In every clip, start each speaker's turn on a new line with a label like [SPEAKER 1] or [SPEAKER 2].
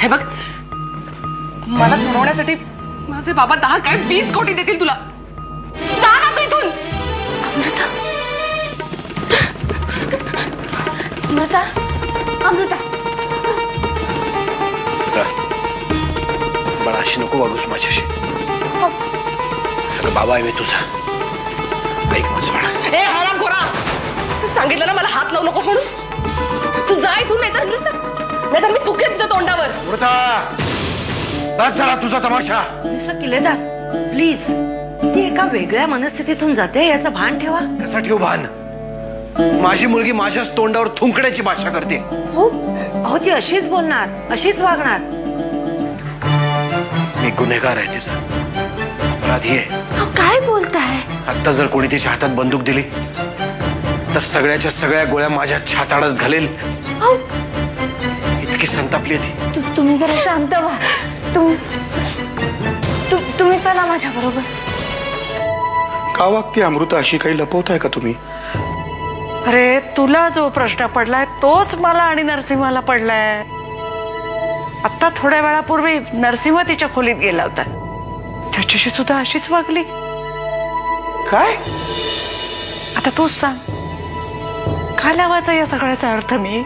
[SPEAKER 1] हे बघ, मला सोडवण्यासाठी माझे बाबा 10 काय 20 कोटी देतील तुला. जा ना तू इथून.
[SPEAKER 2] अमृता, अमृता, अमृता,
[SPEAKER 3] मला अशी नको वागूस माझ्याशी. बाबा आहे मी तुझा. ऐक माझं बाळा.
[SPEAKER 1] ए हरामखोरा, तू सांगितलं ना मला हात लावू नको म्हणून. तू जा इथून, नाहीतर मी तुकेन तुझ्या तोंडावर.
[SPEAKER 3] अमृता, बस झाला तुझा तमाशा.
[SPEAKER 4] मिस्टर किल्लेदार, प्लीज, ती एका वेगळ्या मनस्थितीतून जाते याचं भान ठेवा.
[SPEAKER 3] कसं ठेवू भान? माझी मुलगी माझ्याच तोंडावर थुंकण्याची भाषा करते.
[SPEAKER 4] हो, ती अशीच बोलणार, अशीच वागणार.
[SPEAKER 3] मी गुन्हेगार आहे तिचा, अपराधी आहे.
[SPEAKER 2] काय बोलताय?
[SPEAKER 3] आता जर कोणी तिच्या हातात बंदूक दिली तर सगळ्याच्या सगळ्या गोळ्या माझ्या छाताडात घालेल. इतकी संतापली ती.
[SPEAKER 2] तुम्ही जरा शांत व्हा. तुम्ही चला माझ्या बरोबर.
[SPEAKER 5] का वागते अमृता अशी? काही लपवताय का तुम्ही?
[SPEAKER 6] अरे, तुला जो प्रश्न पडलाय तोच मला आणि नरसिंहाला पडलाय. आता थोड्या वेळापूर्वी नरसिंह तिच्या खोलीत गेला होता, त्याच्याशी सुद्धा अशीच वागली.
[SPEAKER 5] काय?
[SPEAKER 6] आता तूच सांग, काय लावायचा या सगळ्याचा अर्थ? मी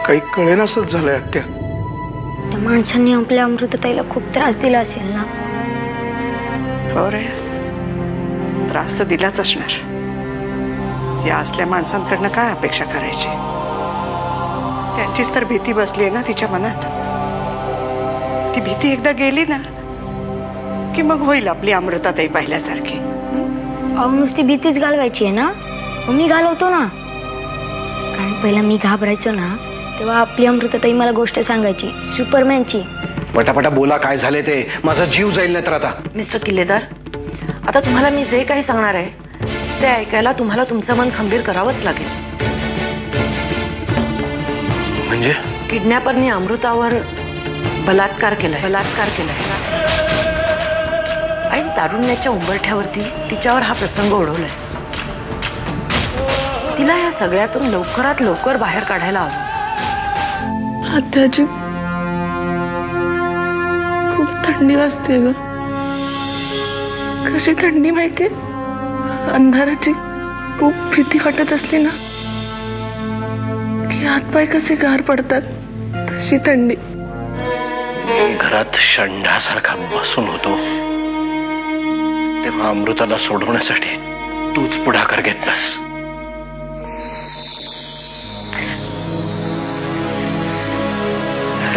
[SPEAKER 5] काही कळेनासच झालंय आत्या.
[SPEAKER 2] त्या माणसांनी आपल्या अमृतताईला खूप त्रास दिला असेल ना?
[SPEAKER 6] हो रे, त्रास तर दिलाच असणार. या असल्या माणसांकडनं काय अपेक्षा करायची? त्यांचीच तर भीती बसली आहे ना तिच्या मनात. ती भीती एकदा गेली ना की मग होईल आपली अमृताताई पाहिल्यासारखी.
[SPEAKER 2] अहो, नुसती भीतीच घालवायची आहे ना? मी घालवतो ना. कारण पहिला मी घाबरायचो ना तेव्हा आपली अमृताताई मला गोष्ट सांगायची, सुपरमॅनची.
[SPEAKER 3] पटापटा बोला, काय झाले ते? माझा जीव जाईल नाही तर. आता
[SPEAKER 4] मिस्टर किल्लेदार, आता तुम्हाला मी जे काही सांगणार आहे ते ऐकायला तुम्हाला तुमचं मन खंबीर करावंच लागेल.
[SPEAKER 3] म्हणजे
[SPEAKER 4] किडनॅपरनी अमृतावर बलात्कार केलाय. आणि तारुण्याच्या उंबरठ्यावरती तिच्यावर हा प्रसंग ओढवलाय. तिला या सगळ्यातून लवकरात लवकर बाहेर काढायला हवं.
[SPEAKER 7] आत्याजी, खूप थंडी वाजते ग. कशी थंडी माहितीये? अंधाराची खूप भीती वाटत असली ना की हातपाय कसे गार पडतात, तशी थंडी.
[SPEAKER 3] घरात शंढासारखा बसून होतो तेव्हा अमृताला सोडवण्यासाठी तूच पुढाकार घेतलास.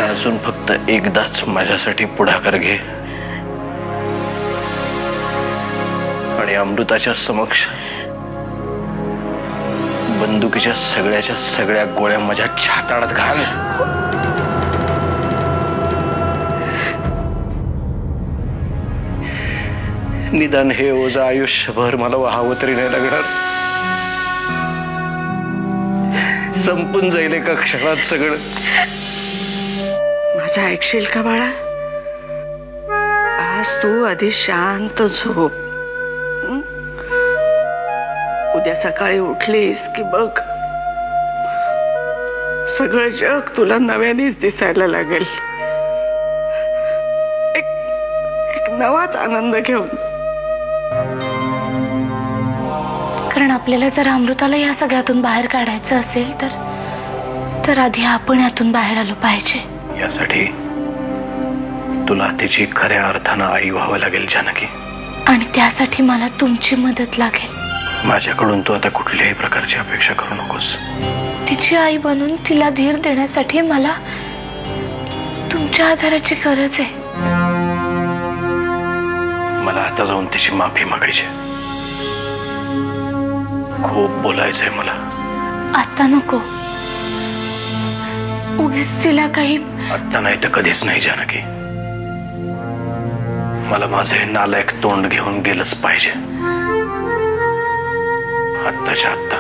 [SPEAKER 3] अजून फक्त एकदाच माझ्यासाठी पुढाकार घे आणि अमृताच्या समक्ष बंदुकीच्या सगळ्याच्या सगळ्या गोळ्या माझ्या छाताडात घाल. निदान हे ओझं आयुष्यभर मला वाहावं तरी नाही लागणार. संपून जाईल एका क्षणात सगळं.
[SPEAKER 6] माझं ऐकशील का बाळा? आज तू आधी शांत झोप. उद्या सकाळी उठलीस की बघ, सगळं जग तुला नव्यानेच दिसायला लागेल. एक नवाच आनंद घेऊन.
[SPEAKER 2] कारण आपल्याला जर अमृताला या सगळ्यातून बाहेर काढायचं असेल तर आधी आपण यातून बाहेर आलो पाहिजे.
[SPEAKER 3] यासाठी तुला तिची खऱ्या अर्थानं आई व्हावं लागेल जानकी.
[SPEAKER 2] आणि त्यासाठी मला तुमची मदत लागेल.
[SPEAKER 3] माझ्याकडून तू आता कुठल्याही प्रकारची अपेक्षा करू नकोस.
[SPEAKER 2] तिची आई बनून तिला धीर देण्यासाठी मला तुमच्या आधाराची गरज आहे.
[SPEAKER 3] मला आता जाऊन तिची माफी मागायची. खूप बोलायचंय मला.
[SPEAKER 2] आता नको, उगीच तिला काही.
[SPEAKER 3] आता नाही तर कधीच नाही जानकी. मला माझे नालायक तोंड घेऊन गेलंच पाहिजे आत्ताच्या आत्ता.